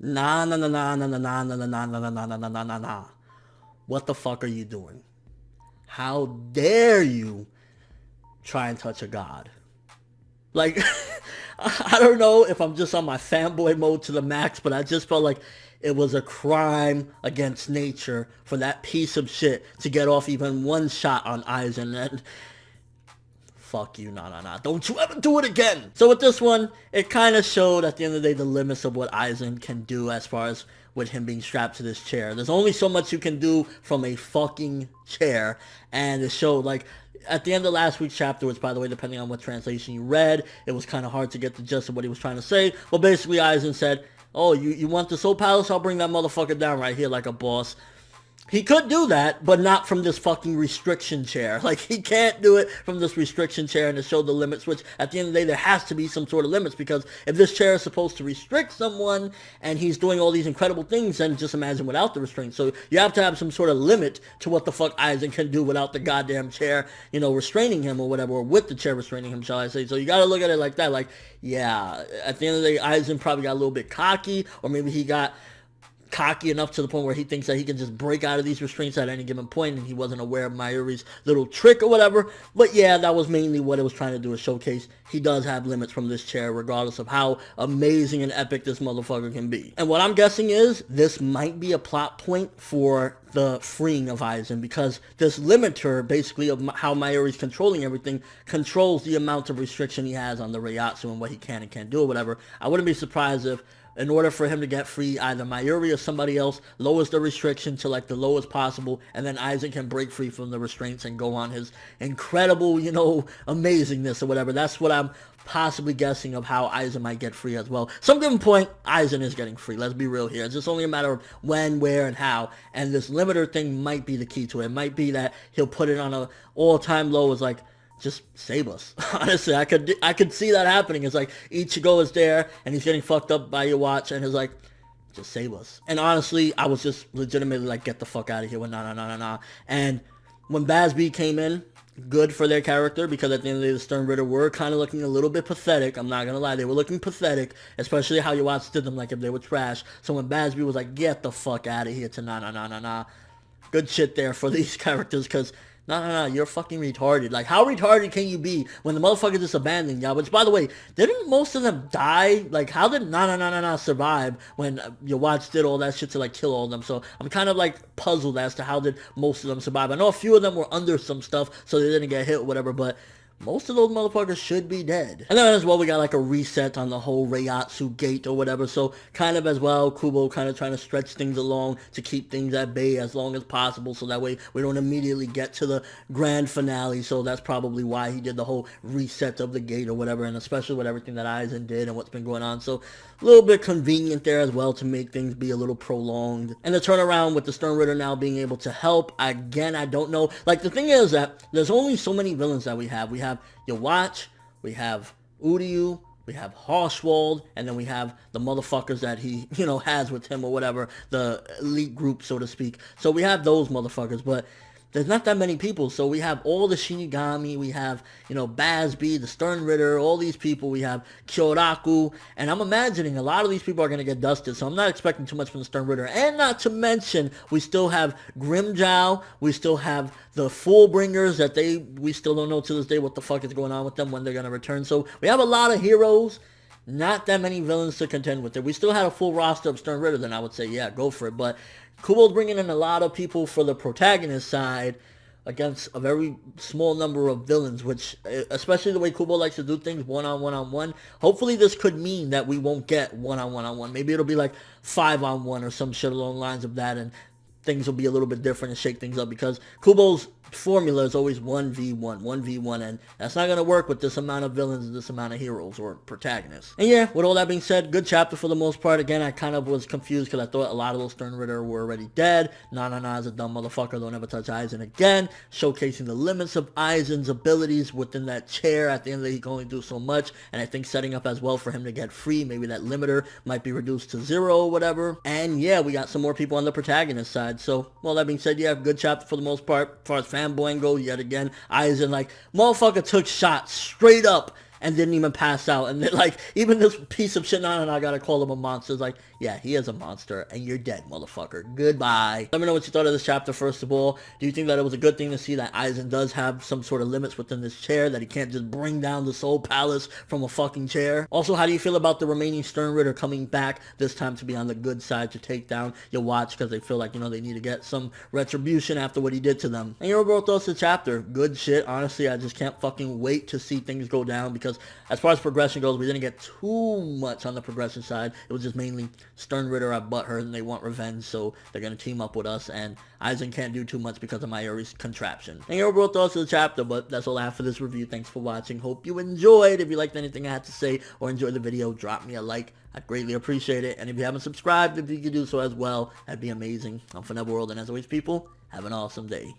Nah, nah, nah, nah, nah, nah, nah, nah, nah, nah, nah, nah, nah, nah, nah, nah, nah. What the fuck are you doing? How dare you try and touch a god? Like, I don't know if I'm just on my fanboy mode to the max, but I just felt like it was a crime against nature for that piece of shit to get off even one shot on Aizen. And fuck you, nah, nah, nah. Don't you ever do it again. So with this one, it kind of showed at the end of the day the limits of what Aizen can do as far as with him being strapped to this chair. There's only so much you can do from a fucking chair, and it showed like at the end of last week's chapter, which by the way, depending on what translation you read, it was kind of hard to get the gist of what he was trying to say. Well, basically, Aizen said, "Oh, you want the Soul Palace? I'll bring that motherfucker down right here like a boss." He could do that, but not from this fucking restriction chair. Like, he can't do it from this restriction chair and to show the limits, which at the end of the day, there has to be some sort of limits, because if this chair is supposed to restrict someone and he's doing all these incredible things, then just imagine without the restraint. So you have to have some sort of limit to what the fuck Aizen can do without the goddamn chair, you know, restraining him or whatever, or with the chair restraining him, shall I say. So you gotta look at it like that. Like, yeah, at the end of the day, Aizen probably got a little bit cocky, or maybe he got cocky enough to the point where he thinks that he can just break out of these restraints at any given point, and he wasn't aware of Mayuri's little trick or whatever. But yeah, that was mainly what it was trying to do, is showcase he does have limits from this chair, regardless of how amazing and epic this motherfucker can be. And what I'm guessing is this might be a plot point for the freeing of Aizen, because this limiter, basically, of how Mayuri's controlling everything, controls the amount of restriction he has on the Reiatsu and what he can and can't do or whatever. I wouldn't be surprised if, in order for him to get free, either Mayuri or somebody else lowers the restriction to like the lowest possible, and then Aizen can break free from the restraints and go on his incredible, you know, amazingness or whatever. That's what I'm possibly guessing of how Aizen might get free as well. Some given point, Aizen is getting free. Let's be real here. It's just only a matter of when, where, and how. And this limiter thing might be the key to it. It might be that he'll put it on a all-time low as like, just save us. Honestly, I could see that happening. It's like Ichigo is there and he's getting fucked up by your watch, and he's like, just save us. And honestly, I was just legitimately like, get the fuck out of here with nah. And when Basby came in, good for their character, because at the end of the day, the Stern Ritter were kind of looking a little bit pathetic. I'm not gonna lie, they were looking pathetic, especially how your watch did them like if they were trash. So when Basby was like, get the fuck out of here to nah, good shit there for these characters, because no, you're fucking retarded. Like, how retarded can you be when the motherfucker just abandoned y'all? Which, by the way, didn't most of them die? Like, how did survive when your watch did all that shit to, like, kill all of them? So, I'm kind of, like, puzzled as to how did most of them survive. I know a few of them were under some stuff, so they didn't get hit or whatever, but most of those motherfuckers should be dead. And then as well, we got like a reset on the whole Reiatsu gate or whatever. So kind of as well, Kubo kind of trying to stretch things along to keep things at bay as long as possible. So that way we don't immediately get to the grand finale. So that's probably why he did the whole reset of the gate or whatever. And especially with everything that Aizen did and what's been going on. So a little bit convenient there as well to make things be a little prolonged. And the turnaround with the Stern Ritter now being able to help, again, I don't know. Like, the thing is that there's only so many villains that we have. We have your watch, we have Uryu, we have Harswald, and then we have the motherfuckers that he, you know, has with him or whatever, the elite group, so to speak. So we have those motherfuckers, but there's not that many people. So we have all the Shinigami, we have, you know, Basby, the Stern Ritter, all these people. We have Kyoraku, and I'm imagining a lot of these people are going to get dusted, so I'm not expecting too much from the Stern Ritter. And not to mention, we still have Grimmjow, we still have the Fullbringers that we still don't know to this day what the fuck is going on with them, when they're going to return. So we have a lot of heroes, not that many villains to contend with. If we still had a full roster of Stern Ritter, then I would say, yeah, go for it. But Kubo's bringing in a lot of people for the protagonist side against a very small number of villains, which, especially the way Kubo likes to do things one-on-one. Hopefully this could mean that we won't get one-on-one. Maybe it'll be like 5-on-1 or some shit along the lines of that, and things will be a little bit different and shake things up, because Kubo's formula is always 1v1, and that's not going to work with this amount of villains and this amount of heroes or protagonists. And yeah, with all that being said, good chapter for the most part. Again, I kind of was confused because I thought a lot of those Stern Ritter were already dead. Nah, is a dumb motherfucker. Don't ever touch Aizen again. Showcasing the limits of Aizen's abilities within that chair. At the end of the day, he can only do so much, and I think setting up as well for him to get free. Maybe that limiter might be reduced to 0 or whatever. And yeah, we got some more people on the protagonist side. So, well, that being said, yeah, good chapter for the most part. As far as fanboying goes, yet again, Aizen, like, motherfucker took shots straight up and didn't even pass out. And then, like, even this piece of shit, and I gotta call him a monster. It's like, yeah, he is a monster, and you're dead, motherfucker. Goodbye. Let me know what you thought of this chapter, first of all. Do you think that it was a good thing to see that Aizen does have some sort of limits within this chair, that he can't just bring down the Soul Palace from a fucking chair? Also, how do you feel about the remaining Stern Ritter coming back, this time to be on the good side, to take down your watch, because they feel like, you know, they need to get some retribution after what he did to them? And your overall thoughts of the chapter? Good shit. Honestly, I just can't fucking wait to see things go down, because as far as progression goes, we didn't get too much on the progression side. It was just mainly Stern Ritter are butthurt and they want revenge, so they're gonna team up with us, and Aizen can't do too much because of Mayuri's contraption. And your overall thoughts of the chapter, but that's all I have for this review. Thanks for watching. Hope you enjoyed. If you liked anything I had to say or enjoyed the video, drop me a like. I'd greatly appreciate it. And if you haven't subscribed, if you could do so as well, that'd be amazing. I'm ForneverWorld, and as always, people, have an awesome day.